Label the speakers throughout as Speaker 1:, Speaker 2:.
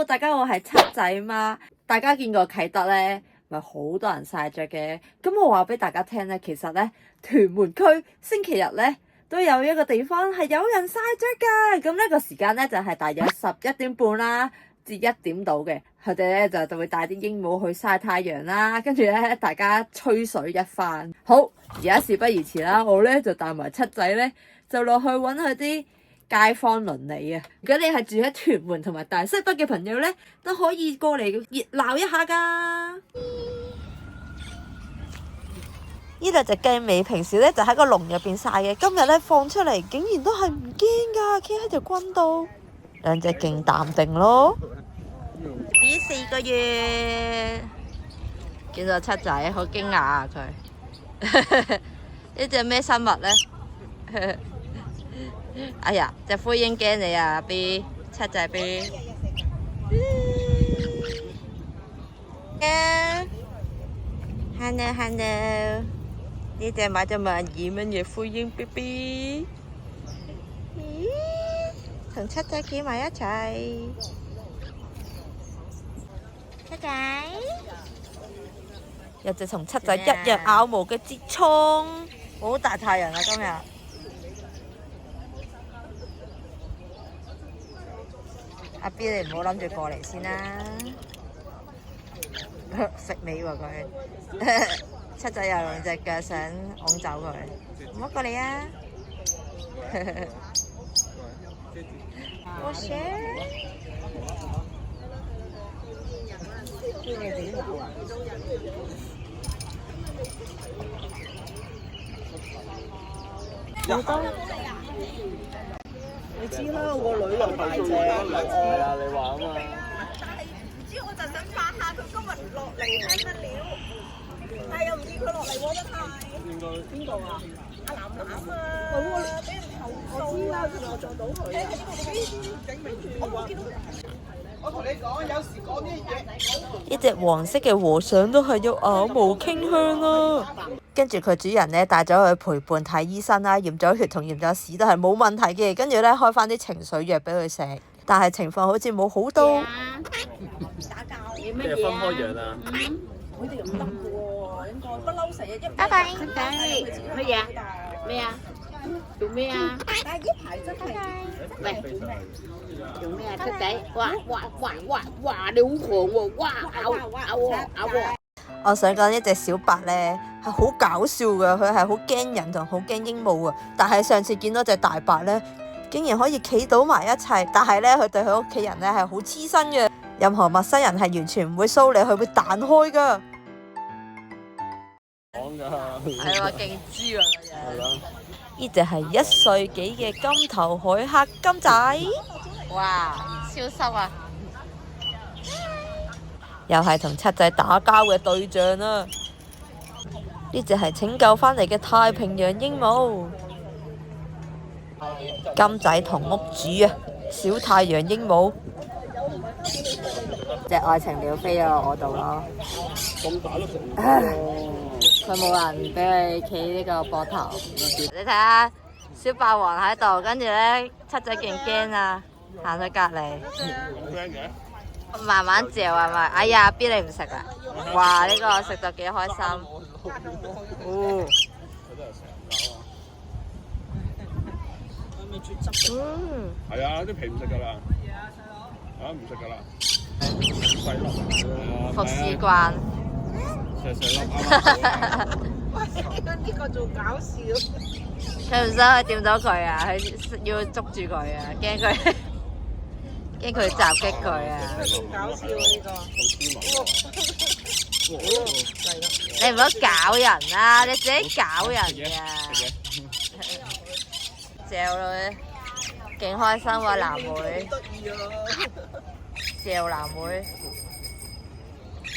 Speaker 1: Hello， 大家好，我係七仔嘛。大家見過啟德咧，咪好多人曬雀嘅。咁我話俾大家聽咧，其實咧屯門區星期日咧都有一個地方係有人曬雀㗎。咁呢個時間咧就係大約11點半啦至1點到嘅。佢哋咧就會帶啲鸚鵡去曬太陽啦，跟住咧大家吹水一番。好，而家事不宜遲啦，我咧就帶埋七仔咧就落去揾佢啲街坊鄰里啊！如果你係住喺屯門同埋大西北嘅朋友咧，都可以過嚟熱鬧一下㗎。呢兩隻雞尾平時咧就喺個籠入邊曬嘅，今日咧放出嚟竟然都係唔驚㗎，企喺條軍度。兩隻勁淡定咯。B 4個月，見到七仔好驚訝啊佢。呢隻咩生物咧？哎呀，隻灰鷹驚你啊 B， 七仔 B。Hello， 呢隻買咗12蚊嘅灰鷹 BB， 同七仔企埋一齊。七仔，有隻同七仔一樣咬毛嘅節蟲，好大太陽啊今日。阿 B 你唔好諗住過嚟先啦，食尾喎佢。七仔又用隻腳想拱走佢，唔好過嚟啊！我想。好多。
Speaker 2: 你知啦，我個女又大隻，係啊，你話啊嘛。
Speaker 3: 但係唔知，我就想發下佢今日落嚟聽乜料，但係又唔見佢落嚟喎，真係。
Speaker 2: 應該邊個啊？
Speaker 3: 阿楠楠啊，俾人投訴啊，原來撞到佢。我冇見到佢。
Speaker 2: 我同你講，有時講啲嘢。
Speaker 1: 呢隻黃色嘅和尚都係有咬毛傾向啊！跟住佢主人咧帶咗佢陪伴睇醫生啦，驗咗血同驗咗屎都係冇問題嘅。跟住咧開翻啲情緒藥俾佢食，但係情況好似冇好到。
Speaker 3: 打交
Speaker 2: 即係分開養啊！
Speaker 3: 佢哋又唔得嘅喎，應該不嬲成日一。
Speaker 4: 拜拜，七仔，乜嘢？咩啊？做咩啊？
Speaker 3: 但係呢排真係。
Speaker 4: 喂，做咩啊？七仔，哇！你好狂喎！哇！咬喎！
Speaker 1: 我想講呢隻小白咧係好搞笑㗎，佢係好驚人同好驚鸚鵡啊！但係上次見到隻大白咧，竟然可以企到埋一齊，但係咧佢對佢屋企人咧係好黐身嘅，任何陌生人係完全唔會騷你，佢會彈開㗎。
Speaker 2: 講㗎。
Speaker 1: 係喎，勁豬啊！
Speaker 2: 係啦。
Speaker 1: 呢隻係1歲幾嘅金頭海黑金仔，哇，超濕啊！又係同七仔打交嘅對象啦。呢隻係拯救返嚟嘅太平洋鸚鵡，金仔同屋主啊，小太陽鸚鵡。隻愛情鳥飛咗落我度咯。
Speaker 2: 咁大都食唔到。
Speaker 1: 佢冇人俾佢企呢個膊頭。你睇下小霸王喺度，跟住咧七仔勁驚啊，行去隔離。慢慢嚼係咪？哎呀 B 你唔食啊？哇！呢個食到幾開心。哦。
Speaker 2: 係啊，啲皮唔食㗎啦。嚇唔食㗎啦。細粒。
Speaker 1: 服侍慣。
Speaker 2: 細粒。
Speaker 3: 呢個做搞笑。
Speaker 1: 佢唔想去掂到佢啊！佢要捉住佢啊！驚佢。驚佢襲擊佢啊！
Speaker 3: 搞笑啊呢個！
Speaker 1: 你唔好搞人啦，你自己搞人㗎。嚼佢，勁開心喎藍妹。嚼藍妹，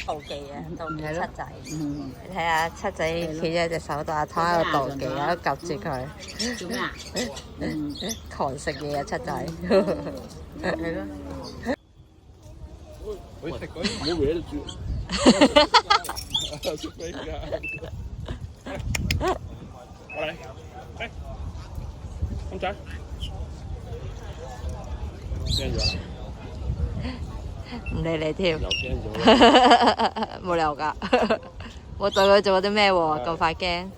Speaker 1: 妒忌啊！妒忌七仔。你睇下七仔企咗喺隻手度，阿湯喺度妒忌，喺度及住佢。
Speaker 4: 做咩啊？
Speaker 1: 狂食嘢啊七仔。係咯。
Speaker 2: 佢食嗰啲唔好搲得住。識飛㗎。過嚟，嚟，金仔。驚咗。
Speaker 1: 唔理你添，
Speaker 2: 又驚咗。
Speaker 1: 冇理由㗎。我對佢做咗啲咩喎？咁快驚？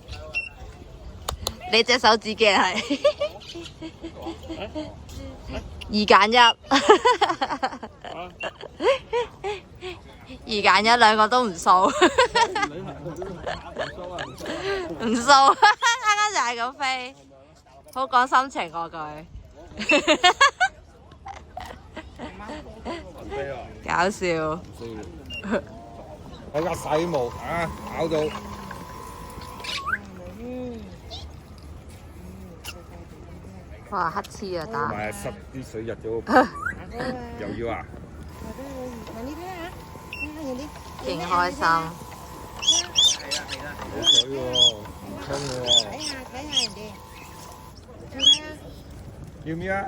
Speaker 1: 你隻手指嘅係2揀1，2揀1，兩個都唔掃，唔掃，啱啱就係咁飛，好講心情嗰句。搞笑。
Speaker 2: 我而家洗毛啊，搞到
Speaker 1: 哇黑黐啊打！
Speaker 2: 咪濕啲水入咗，又要啊！
Speaker 1: 勁開心。
Speaker 2: 冇水喎，唔沖喎。
Speaker 4: 睇下人哋，
Speaker 2: 要唔要啊？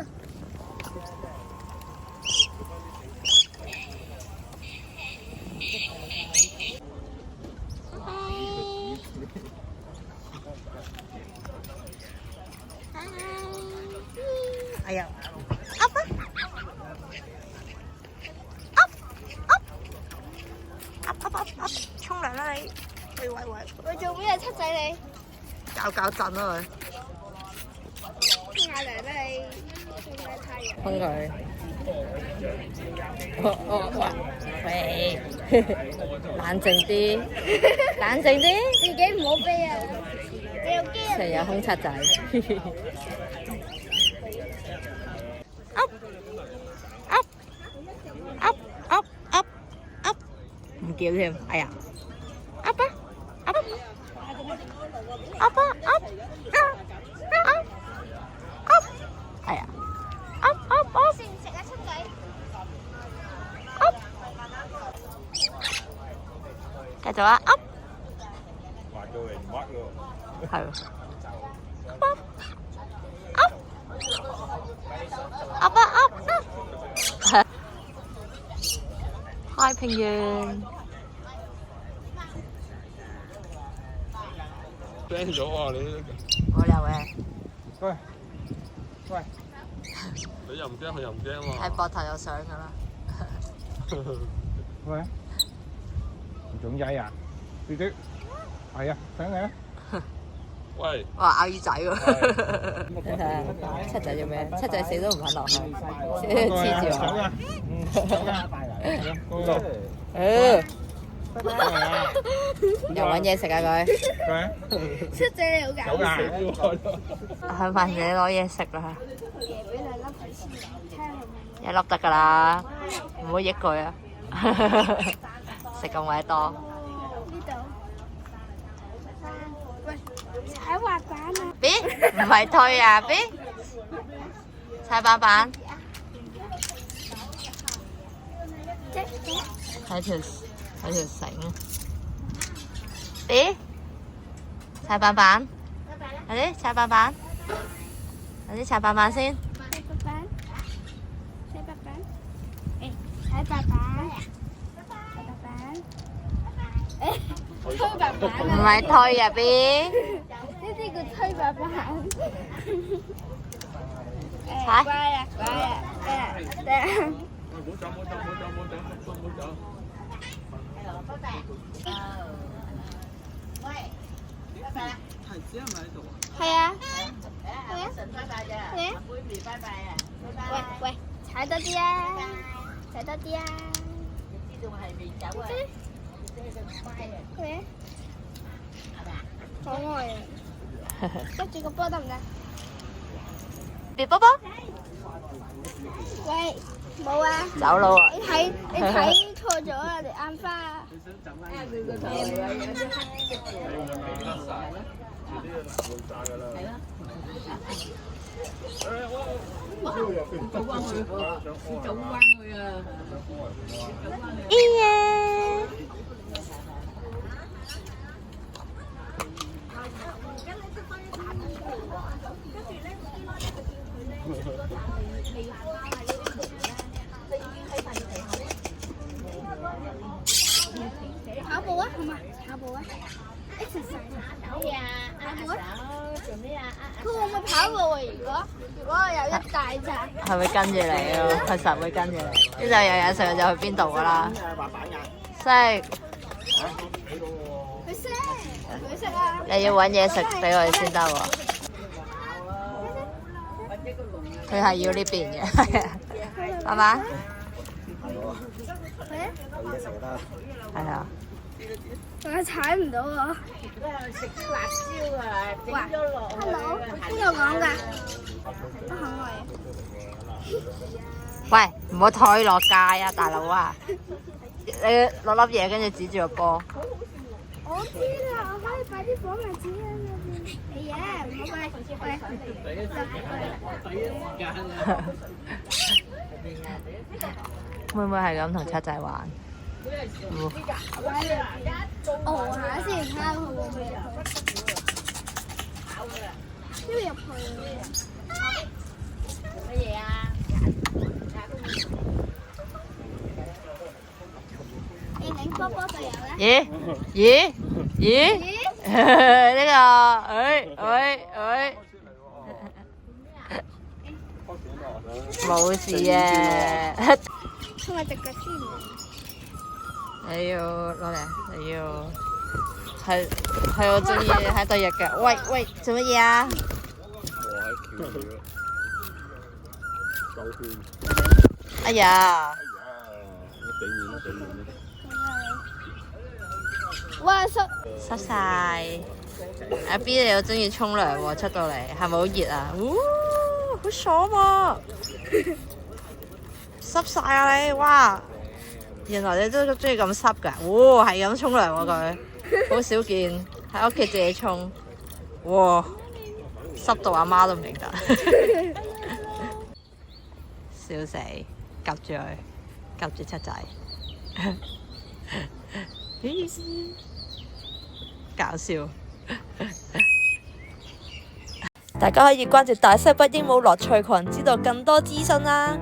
Speaker 4: 哎呀，
Speaker 1: 沖涼啦你！喂！
Speaker 3: 喂，做咩啊，七仔你？
Speaker 1: 搞震啊佢！
Speaker 3: 沖下涼啦你，沖下太陽。
Speaker 1: 沖佢。喂！冷靜啲，冷靜啲。
Speaker 3: 自己唔好飛啊！你又驚？
Speaker 1: 成日空七仔。唔叫添，哎呀！係啊！
Speaker 3: 食唔食啊，七仔？
Speaker 1: 繼續啊！
Speaker 2: 滑到嚟唔滑喎。
Speaker 1: 係。太平洋。
Speaker 2: 驚咗喎你！
Speaker 1: 冇理由嘅。
Speaker 2: 喂，你又唔驚，佢又唔驚喎。
Speaker 1: 喺膊頭就上㗎啦。
Speaker 2: 喂，唔准曳啊！弟弟，係啊，上嚟啊！喂，
Speaker 1: 哇咬耳仔喎！你睇下七仔做咩？七仔死都唔肯落去，黐住我。又揾嘢食啊佢！
Speaker 3: 七仔你好搞笑。
Speaker 1: 係咪你攞嘢食啦？
Speaker 3: 爺俾兩粒佢先，睇下係咪？
Speaker 1: 一粒得㗎啦，唔好益佢啊！食咁鬼多。
Speaker 3: 呢度。喂，踩滑板啊
Speaker 1: B 唔係推啊 B， 踩板板。睇條繩。B 踩板板，快啲踩板板，快啲踩板板先。
Speaker 3: 踩白板，推白板
Speaker 1: 唔係推啊 B，
Speaker 3: 呢啲叫推白板。
Speaker 1: 踩
Speaker 3: 乖啊，對啊。
Speaker 2: 唔好走！
Speaker 3: 係啊。喂，踩多啲啊！踩多啲啊！喂，可愛啊！捉住個波得唔得？
Speaker 1: 別波波，
Speaker 3: 喂，冇啊！
Speaker 1: 走佬啊！
Speaker 3: 你睇錯咗啊！你眼花啊！跑步啊，好嘛？跑步啊！
Speaker 4: 哎呀，阿嫂做咩啊？
Speaker 5: 佢會唔會跑路啊？如果有一大隻，
Speaker 1: 係會跟住你咯，佢實會跟住你。呢就有嘢食就去邊度噶啦？食，
Speaker 5: 佢識啊！
Speaker 1: 你要揾嘢食俾我哋先得喎。佢係要呢邊嘅，係嘛？係啊。
Speaker 5: 我踩唔到啊！
Speaker 4: 食啲辣椒啊，整咗落去。
Speaker 5: Hello，邊個講㗎？不可愛。
Speaker 1: 喂，唔好推落街啊，大佬啊！你攞粒嘢跟住指住個波。
Speaker 5: 我知啦，我可以擺啲火物紙喺入邊。哎呀，唔好
Speaker 1: 會唔會係咁同七仔玩？
Speaker 5: 熬下先，睇下佢會唔會入去。都要入去。
Speaker 4: 乜嘢啊？
Speaker 5: 你擰波波就有啦。
Speaker 1: 咦？呢個，冇事嘅。
Speaker 5: 同埋隻腳先。
Speaker 1: 你要攞嚟，你要係我中意喺度日嘅。喂，做乜嘢啊？哎呀！
Speaker 5: 哇，
Speaker 1: 濕晒。阿 B 你又中意沖涼喎，出到嚟係咪好熱啊？好爽喎！濕晒啊你，哇！原來你都中意咁濕㗎，哇係咁沖涼喎佢，好少見喺屋企自己沖，哇濕到阿媽都唔認得，笑死，夾住佢，夾住七仔，搞笑。大家可以關注大西北鸚鵡樂趣群，知道更多資訊啦。